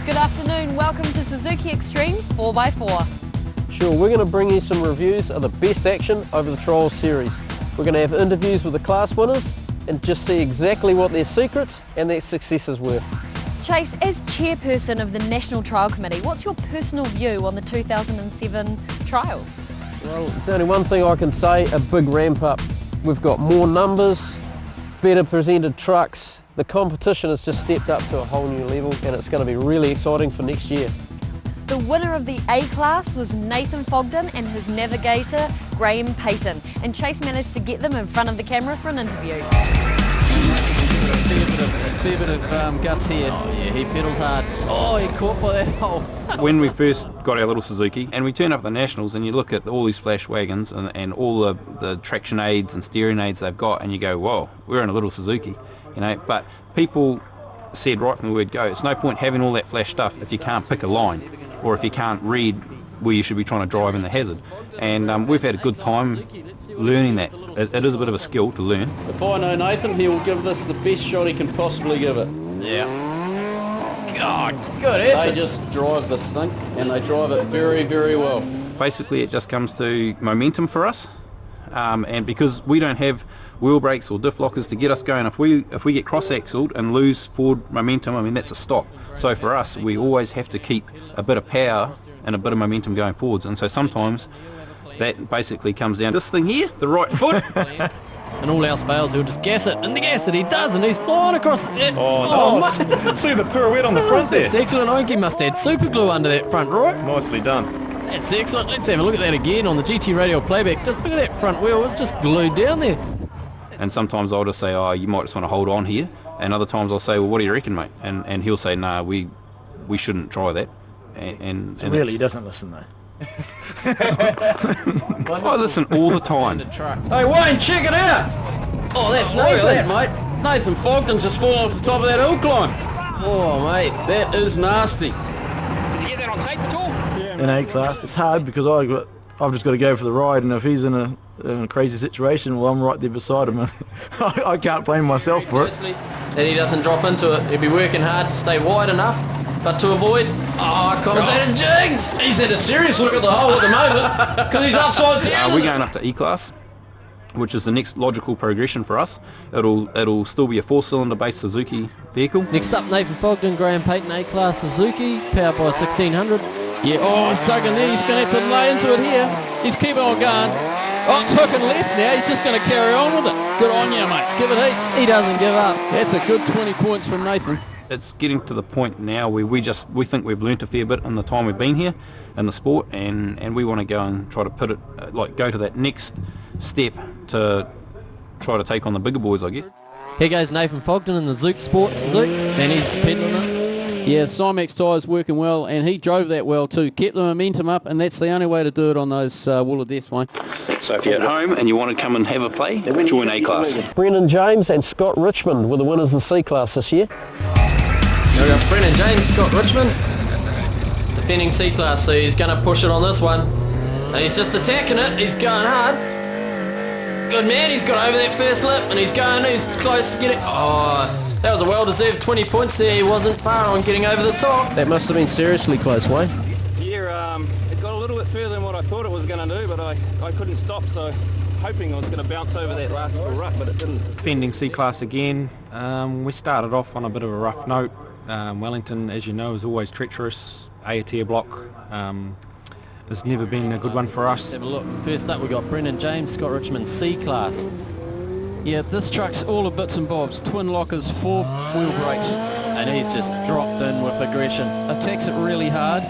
Good afternoon, welcome to Suzuki Xtreme 4x4. Sure, we're going to bring you some reviews of the best action over the Trials series. We're going to have interviews with the class winners and just see exactly what their secrets and their successes were. Chase, as chairperson of the National Trial Committee, what's your personal view on the 2007 trials? Well, there's only one thing I can say, a big ramp up. We've got more numbers, better presented trucks. The competition has just stepped up to a whole new level and it's going to be really exciting for next year. The winner of the A class was Nathan Fogden and his navigator Graham Payton, and Chase managed to get them in front of the camera for an interview. A fair bit of guts here. Oh yeah, he pedals hard. Oh, he caught by that hole. When we first got our little Suzuki and we turn up at the Nationals and you look at all these flash wagons and all the traction aids and steering aids they've got and you go, whoa, we're in a little Suzuki, you know. But people said right from the word go, it's no point having all that flash stuff if you can't pick a line or if you can't read where you should be trying to drive in the hazard. And we've had a good time learning that. It is a bit of a skill to learn. If I know Nathan, he will give this the best shot he can possibly give it. Yeah. God, good effort. They just drive this thing and they drive it very, very well. Basically it just comes to momentum for us, and because we don't have wheel brakes or diff lockers to get us going, if we get cross-axled and lose forward momentum, I mean that's a stop. So for us we always have to keep a bit of power and a bit of momentum going forwards, and so sometimes that basically comes down to this thing here, the right foot. And all else fails, he'll just gas it, and the gas it he does, and he's flying across it. Oh, nice. See the pirouette on the front there. That's excellent. Oinky must add super glue under that front, right? Nicely done. That's excellent. Let's have a look at that again on the GT radio playback. Just look at that front wheel, it's just glued down there. And sometimes I'll just say, oh, you might just want to hold on here, and other times I'll say, well, what do you reckon, mate? And he'll say, nah, we shouldn't try that. And Really, he doesn't listen though. I listen all the time. Hey Wayne, check it out! Oh, that's Look at Nathan. that, mate. Nathan Fogden's just fallen off the top of that hill climb. Oh, mate. That is nasty. Did you get that on tape at all? In A class, it's hard because I've just got to go for the ride, and if he's in a crazy situation, well, I'm right there beside him. I can't blame myself for it. That he doesn't drop into it. He'll be working hard to stay wide enough, but to avoid... Oh, commentator's jigs! He's had a serious look at the hole at the moment because he's upside down. We're going up to E class, which is the next logical progression for us. It'll still be a 4-cylinder based Suzuki vehicle. Next up, Nathan Fogden, Graham Payton, A-Class Suzuki, powered by a 1600. Yeah, oh, he's dug in there. He's going to have to lay into it here. He's keeping on going. Oh, took it left now. He's just going to carry on with it. Good on you, mate. Give it heaps. He doesn't give up. That's a good 20 points from Nathan. It's getting to the point now where we think we've learnt a fair bit in the time we've been here in the sport, and we want to go and try to put it, go to that next step to try to take on the bigger boys, I guess. Here goes Nathan Fogden in the Zook Sports Zook, and he's pedaling it. Yeah, Cymex tyres working well, and he drove that well too. Kept the momentum up, and that's the only way to do it on those Wall of Death, Wayne. So if you're at home and you want to come and have a play, join A class. Brendan James and Scott Richmond were the winners of the C class this year. Here we got Brendan James, Scott Richmond, defending C class, so he's going to push it on this one. And he's just attacking it, he's going hard. Good man, he's got over that first lip, and he's close to getting... Oh, that was a well-deserved 20 points there. He wasn't far on getting over the top. That must have been seriously close, Wayne. Yeah, it got a little bit further than what I thought it was going to do, but I couldn't stop, so hoping I was going to bounce over that last little rut, but it didn't. Defending C-Class again. We started off on a bit of a rough note. Wellington, as you know, is always treacherous. Ayatir block has never been a good one for us. Have a look. First up, we've got Brendan James, Scott Richmond, C-Class. Yeah, this truck's all of bits and bobs. Twin lockers, 4 wheel brakes, and he's just dropped in with aggression. Attacks it really hard.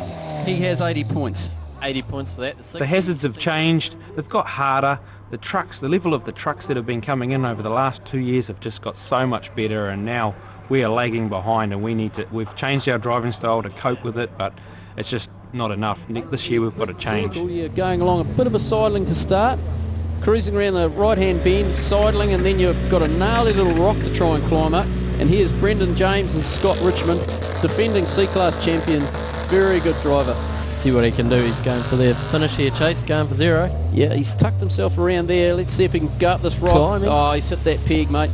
He has 80 points. 80 points for that. The hazards have changed. They've got harder. The level of the trucks that have been coming in over the last 2 years have just got so much better, and now we are lagging behind, and we've changed our driving style to cope with it, but it's just not enough. This year we've got to change. Yeah, going along a bit of a sidling to start. Cruising around the right-hand bend, sidling, and then you've got a gnarly little rock to try and climb up. And here's Brendan James and Scott Richmond, defending C-Class champion. Very good driver. Let's see what he can do. He's going for the finish here, Chase, going for 0. Yeah, he's tucked himself around there. Let's see if he can go up this rock. Climbing. Oh, he's hit that peg, mate.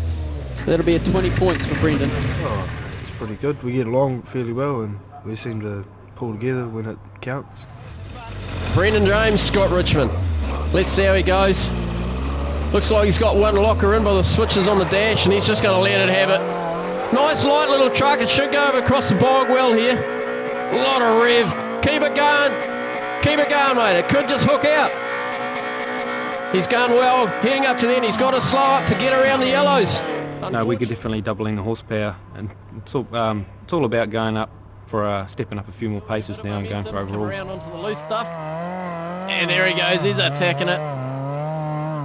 That'll be a 20 points for Brendan. Oh, it's pretty good. We get along fairly well, and we seem to pull together when it counts. Brendan James, Scott Richmond. Let's see how he goes. Looks like he's got one locker in by the switches on the dash, and he's just going to let it have it. Nice light little truck. It should go over across the bog well here. A lot of rev. Keep it going. Keep it going, mate. It could just hook out. He's going well. Heading up to the end. He's got to slow up to get around the yellows. No, we're definitely doubling the horsepower, and it's all about going up for stepping up a few more paces now and going for overalls. Around onto the loose stuff. And there he goes. He's attacking it.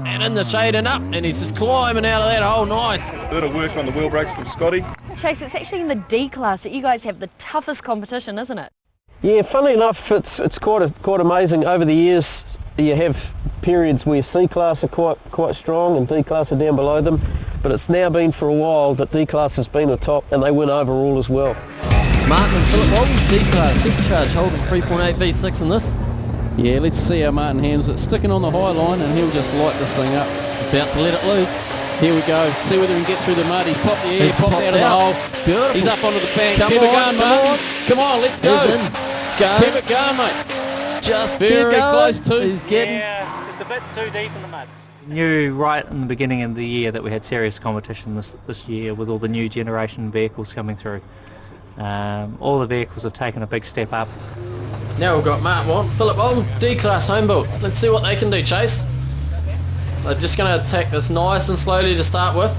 And in the shade and up, and he's just climbing out of that hole. Nice. Bit of work on the wheel brakes from Scotty. Chase, it's actually in the D class that you guys have the toughest competition, isn't it? Yeah, funnily enough, it's quite amazing. Over the years, you have periods where C class are quite strong and D class are down below them. But it's now been for a while that D class has been the top, and they win overall as well. Martin and Philip Walton, D class supercharge, holding 3.8 V6 in this. Yeah, let's see how Martin handles it. Sticking on the high line, and he'll just light this thing up. About to let it loose. Here we go. See whether he can get through the mud. He's popped the air, popped out of the hole. Beautiful. He's up onto the bank. Keep it going, Martin. Come on, let's go. Let's go. Keep it going, mate. Just very keep going. Close to. He's getting... Yeah, just a bit too deep in the mud. Knew right in the beginning of the year that we had serious competition this year with all the new generation vehicles coming through. All the vehicles have taken a big step up. Now we've got Martin Walton, Philip Walton, D-Class home built. Let's see what they can do, Chase. They're just going to attack this nice and slowly to start with.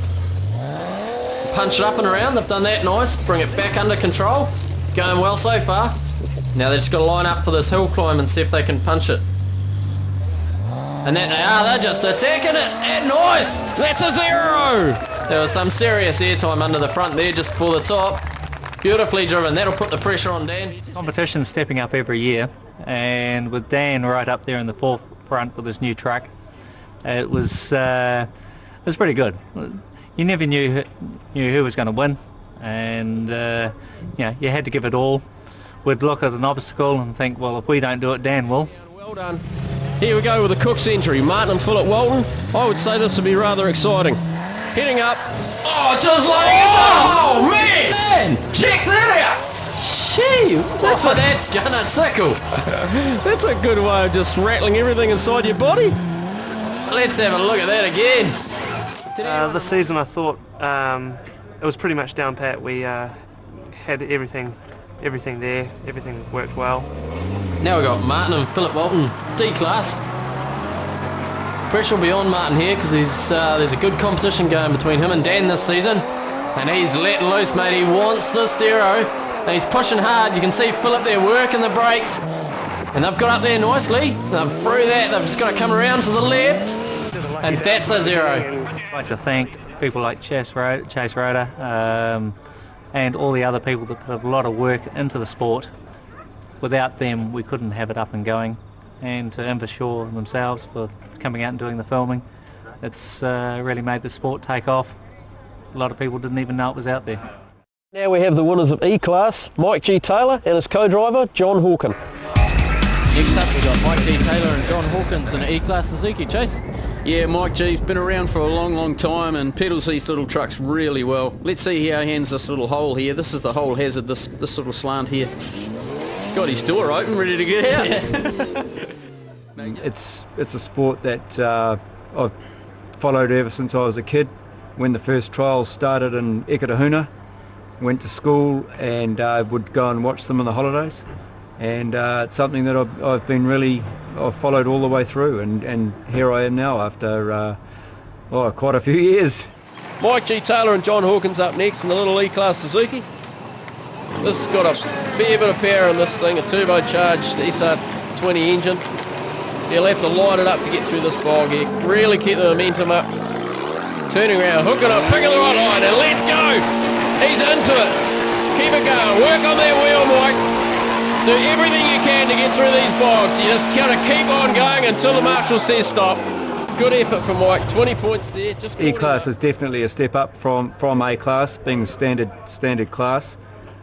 Punch it up and around, they've done that nice. Bring it back under control. Going well so far. Now they've just got to line up for this hill climb and see if they can punch it. And that they are, they're just attacking it. And nice! That's a 0! There was some serious airtime under the front there just before the top. Beautifully driven. That'll put the pressure on Dan. Competition's stepping up every year, and with Dan right up there in the forefront with his new truck, it was pretty good. You never knew who was going to win, and you had to give it all. We'd look at an obstacle and think, well, if we don't do it, Dan will. Well done. Here we go with the Cook's entry. Martin and Philip Walton. I would say this would be rather exciting. Heading up. Oh, just like oh man! Check that out! Gee, that's gonna tickle. That's a good way of just rattling everything inside your body. Let's have a look at that again. This season I thought it was pretty much down pat. We had everything there, everything worked well. Now we've got Martin and Philip Walton, D-Class. Pressure will be on Martin here because there's a good competition going between him and Dan this season. And he's letting loose, mate. He wants the stereo. And he's pushing hard. You can see Philip there working the brakes. And they've got up there nicely. They've through that. They've just got to come around to the left. And that's a 0. I'd like to thank people like Chase Roder and all the other people that put a lot of work into the sport. Without them, we couldn't have it up and going. And to Invershaw themselves for coming out and doing the filming. It's really made the sport take off. A lot of people didn't even know it was out there. Now we have the winners of E-Class, Mike G. Taylor and his co-driver, John Hawken. Next up we've got Mike G. Taylor and John Hawkins in an E-Class Suzuki. Chase? Yeah, Mike G's been around for a long time and pedals these little trucks really well. Let's see how he hands this little hole here. This is the hole hazard, this little slant here. Got his door open, ready to get out. It's a sport that I've followed ever since I was a kid. When the first trials started in Ekatahuna, went to school and would go and watch them on the holidays. And it's something that I've followed all the way through, and here I am now after quite a few years. Mike G. Taylor and John Hawkins up next in the little E-Class Suzuki. This has got a fair bit of power in this thing, a turbocharged SR20 engine. You'll have to line it up to get through this bog here. Really keep the momentum up. Turning around, hooking up, picking the right line, and let's go! He's into it. Keep it going. Work on that wheel, Mike. Do everything you can to get through these bogs. You just gotta keep on going until the marshal says stop. Good effort from Mike. 20 points there. Just E-Class is definitely a step up from A-Class, being standard class.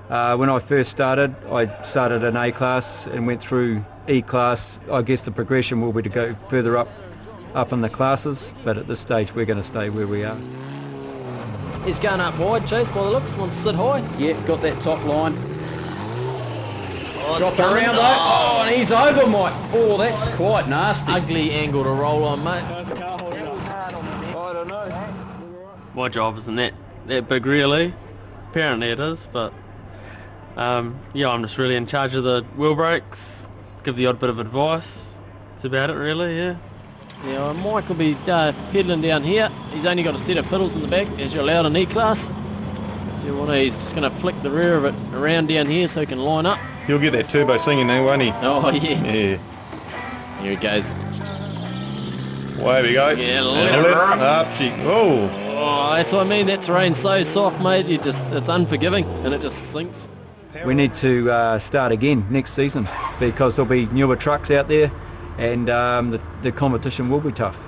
When I first started, I started in A-Class and went through E-Class. I guess the progression will be to go further up in the classes, but at this stage we're going to stay where we are. He's going up wide, Chase, by the looks. Wants to sit high. Yeah, got that top line. Oh, Drop around, oh, and he's over, Mike. Oh, that's quite nasty. Ugly angle to roll on, mate. My job isn't that big really. Apparently it is, but yeah, I'm just really in charge of the wheel brakes, give the odd bit of advice. That's about it really, yeah. Yeah, well, Mike will be pedalling down here. He's only got a set of fiddles in the back, as you're allowed in E-Class. So he's just going to flick the rear of it around down here so he can line up. He'll get that turbo singing now, won't he? Oh, yeah. Yeah. Here he goes. Away we go. Yeah, and up she. Oh. Oh, that's what I mean. That terrain's so soft, mate. It's unforgiving, and it just sinks. We need to start again next season because there'll be newer trucks out there, and the competition will be tough.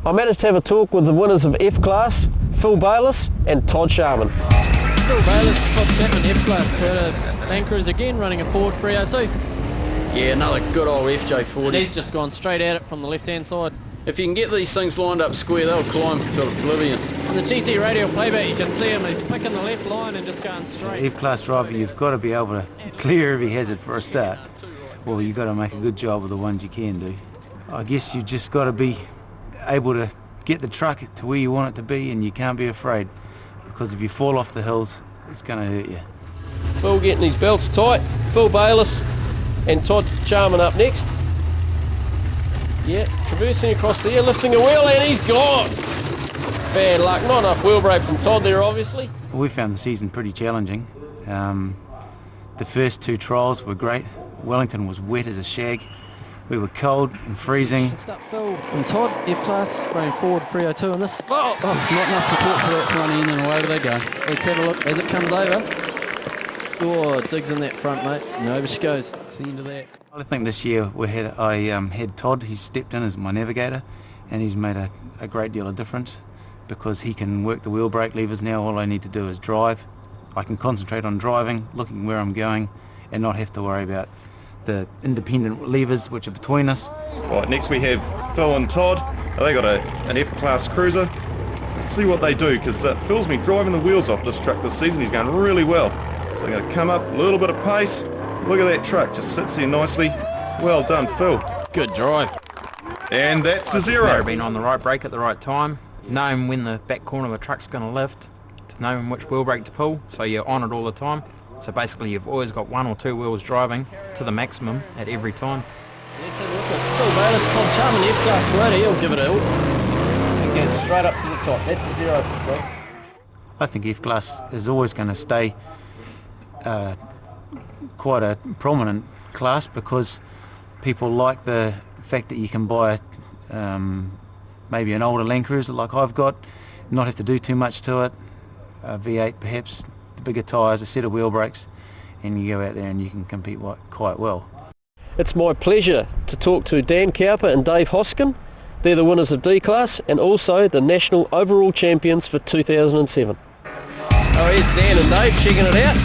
I managed to have a talk with the winners of F-Class, Phil Bayliss and Todd Sharman. Phil Bayliss, Todd Chapman, F-Class, Land Cruiser again, running a Ford 302. Yeah, another good old FJ40. And he's just gone straight at it from the left-hand side. If you can get these things lined up square, they'll climb to oblivion. On the GT radial playback, you can see him. He's picking the left line and just going straight. F-Class driver, you've got to be able to clear every hazard for a start. Well, you've got to make a good job of the ones you can do. I guess you've just got to be able to get the truck to where you want it to be, and you can't be afraid, because if you fall off the hills, it's going to hurt you. Phil getting his belts tight. Phil Bayliss and Todd Sharman up next. Yeah, traversing across there, lifting a wheel, and he's gone. Bad luck, not enough wheel brake from Todd there, obviously. Well, we found the season pretty challenging. The first two trials were great. Wellington was wet as a shag. We were cold and freezing. Next up, Phil and Todd, F-Class, running Ford 302 on this. Oh, there's not enough support for that front end, and away they go. Let's have a look as it comes over. Oh, digs in that front, mate. And over she goes. That's the end of that. I think this year I had Todd. He stepped in as my navigator, and he's made a great deal of difference because he can work the wheel brake levers now. All I need to do is drive. I can concentrate on driving, looking where I'm going, and not have to worry about the independent levers which are between us. Right, next we have Phil and Todd. They got an F-Class cruiser. Let's see what they do, because Phil's been driving the wheels off this truck this season. He's going really well. So they're going to come up, a little bit of pace. Look at that truck, just sits there nicely. Well done, Phil. Good drive. And that's a zero. Being on the right brake at the right time, knowing when the back corner of a truck's going to lift, to knowing which wheel brake to pull, so you're on it all the time. So basically you've always got one or two wheels driving to the maximum at every time. Let's have a look at Phil Bayliss, Todd Sharman, F-Class 280. He'll give it a hill. Again, straight up to the top. That's a zero for Phil. I think F-Class is always going to stay quite a prominent class because people like the fact that you can buy maybe an older Land Cruiser like I've got, not have to do too much to it, a V8 perhaps, the bigger tyres, a set of wheel brakes, and you go out there and you can compete quite well. It's my pleasure to talk to Dan Cowper and Dave Hoskin. They're the winners of D-Class and also the national overall champions for 2007. Oh, here's Dan and Dave checking it out.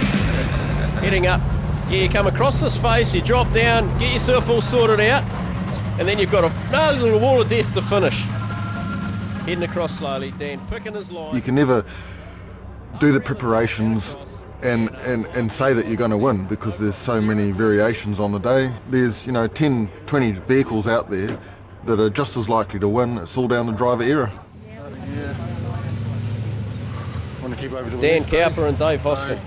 Heading up. Yeah, you come across this face, you drop down, get yourself all sorted out, and then you've got another little wall of death to finish. Heading across slowly, Dan picking his line. You can never do the preparations and say that you're going to win because there's so many variations on the day. There's 10, 20 vehicles out there that are just as likely to win. It's all down the driver error. Want to keep over to the Dan Cowper and Dave Hoskin.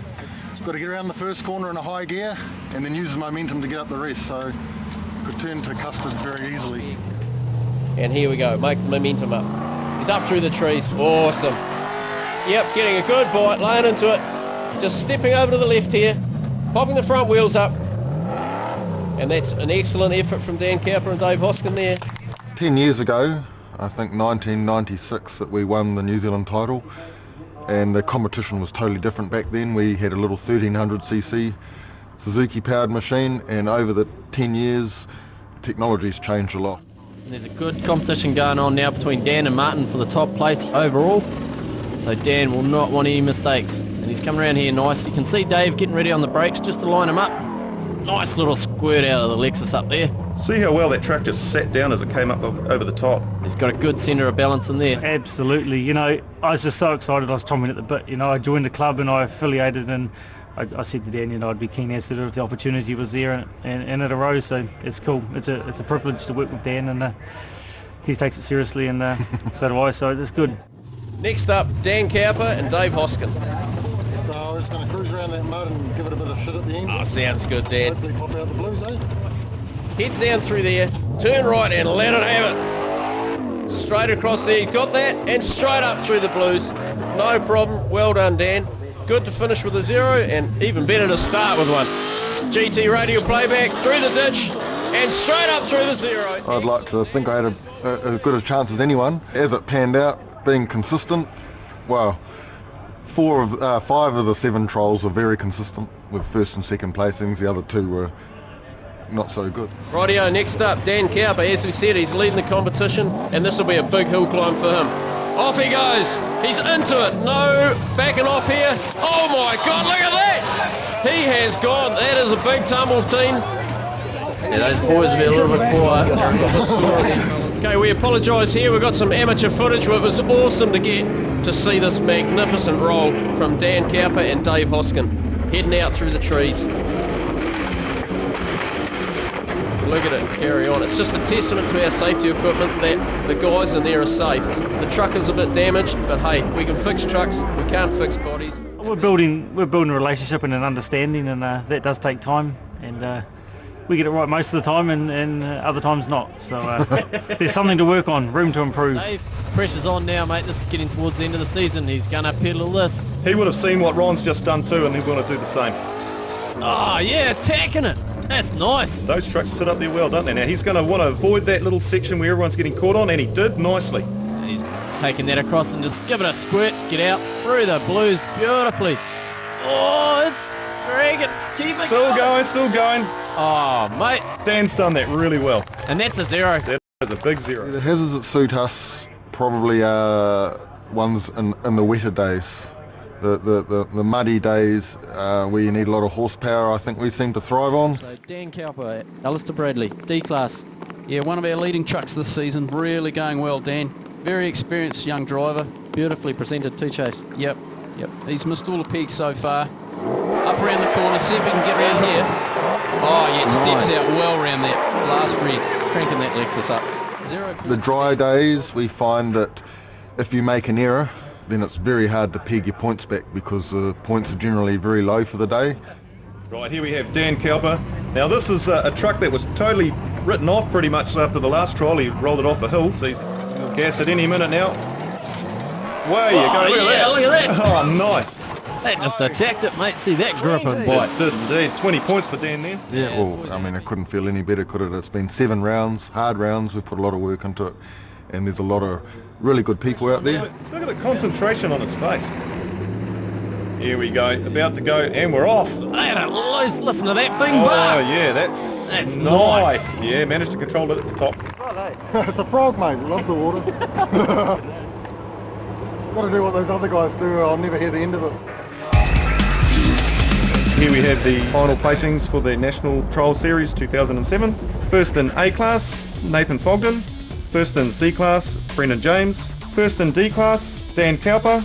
Got to get around the first corner in a high gear and then use the momentum to get up the rest, so could turn to custard very easily. And here we go, make the momentum up. He's up through the trees, awesome. Yep, getting a good bite, laying into it. Just stepping over to the left here, popping the front wheels up. And that's an excellent effort from Dan Cowper and Dave Hoskin there. 10 years ago, I think 1996, that we won the New Zealand title. And the competition was totally different back then. We had a little 1300cc Suzuki powered machine, and over the 10 years technology's changed a lot. And there's a good competition going on now between Dan and Martin for the top place overall. So Dan will not want any mistakes, and he's coming around here nice. You can see Dave getting ready on the brakes just to line him up. Nice little squirt out of the Lexus up there. See how well that truck just sat down as it came up over the top. It's got a good centre of balance in there. Absolutely. I was just so excited. I was chomping at the bit. I joined the club and I affiliated, and I said to Dan, I'd be keen as to if the opportunity was there and it arose. So it's cool. It's a privilege to work with Dan, and he takes it seriously, and so do I. So it's good. Next up, Dan Cowper and Dave Hoskin. So we're just going to cruise around that mud and give it a bit of shit at the end. Oh, sounds good, Dan. Hopefully pop out the blues, eh? Heads down through there, turn right and let it have it. Straight across there, you got that, and straight up through the blues. No problem, well done, Dan. Good to finish with a 0, and even better to start with one. GT radio playback through the ditch and straight up through the 0. I'd like to think I had as good a chance as anyone. As it panned out, being consistent, well, 5 of the 7 trials were very consistent with first and second placings. The other 2 were not so good. Rightio, next up, Dan Cowper. As we said, he's leading the competition, and this will be a big hill climb for him. Off he goes. He's into it. No backing off here. Oh my God, look at that. He has gone. That is a big tumble, team. Yeah, those boys will be a little bit quiet. Okay, we apologise here. We've got some amateur footage, but it was awesome to get to see this magnificent roll from Dan Cowper and Dave Hoskin heading out through the trees. Look at it, carry on. It's just a testament to our safety equipment that the guys in there are safe. The truck is a bit damaged, but hey, we can fix trucks, we can't fix bodies. We're building a relationship and an understanding, and that does take time, and we get it right most of the time, and other times not. So there's something to work on, room to improve. Dave, pressure's on now, mate. This is getting towards the end of the season. He's going to pedal this. He would have seen what Ron's just done too, and he's going to do the same. Oh yeah, attacking it. That's nice. Those trucks sit up there well, don't they? Now he's going to want to avoid that little section where everyone's getting caught on, and he did nicely. And he's taking that across and just give it a squirt to get out through the blues beautifully. Oh, it's dragging. Keep it Still going. Oh, mate. Dan's done that really well. And that's a 0. That is a big 0. The hazards that suit us probably are ones in the wetter days. The muddy days where you need a lot of horsepower, I think we seem to thrive on. So Dan Cowper, Alistair Bradley, D-Class. Yeah, one of our leading trucks this season. Really going well, Dan. Very experienced young driver. Beautifully presented too, Chase. Yep. He's missed all the pegs so far. Up around the corner, see if he can get round here. Oh, yeah, it steps out well around that last red, cranking that Lexus up. 0. The dry days, we find that if you make an error, then it's very hard to peg your points back because the points are generally very low for the day. Right, here we have Dan Cowper. Now this is a truck that was totally written off pretty much after the last trial. He rolled it off a hill, so he's gas at any minute now. Way you go. Look at that. Oh, nice. That just attacked it, mate. See that grip and bite. It did indeed. 20 points for Dan there. Yeah, well, I mean, it couldn't feel any better, could it? It's been 7 rounds, hard rounds. We've put a lot of work into it, and there's a lot of really good people out there. Look at the concentration on his face. Here we go, about to go, and we're off. Listen to that thing bark. bark. Oh yeah, that's nice. Yeah, managed to control it at the top. It's a frog, mate. Loves the water. Got to do what those other guys do, or I'll never hear the end of it. Here we have the final placings for the National Trial Series 2007. First in A class, Nathan Fogden. First in C class, Brendan James. First in D class, Dan Cowper.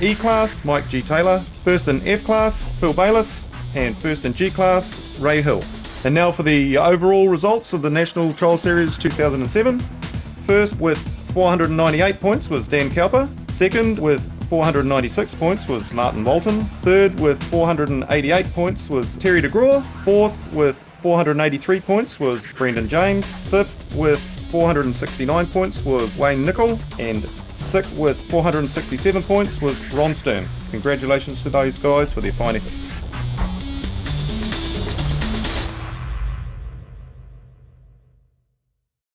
E class, Mike G. Taylor. First in F class, Phil Bayliss. And first in G class, Ray Hill. And now for the overall results of the National Trial Series 2007. First with 498 points was Dan Cowper. Second with 496 points was Martin Walton. Third with 488 points was Terry DeGraw. Fourth with 483 points was Brendan James. Fifth with 469 points was Wayne Nicol, and sixth with 467 points was Ron Sturm. Congratulations to those guys for their fine efforts.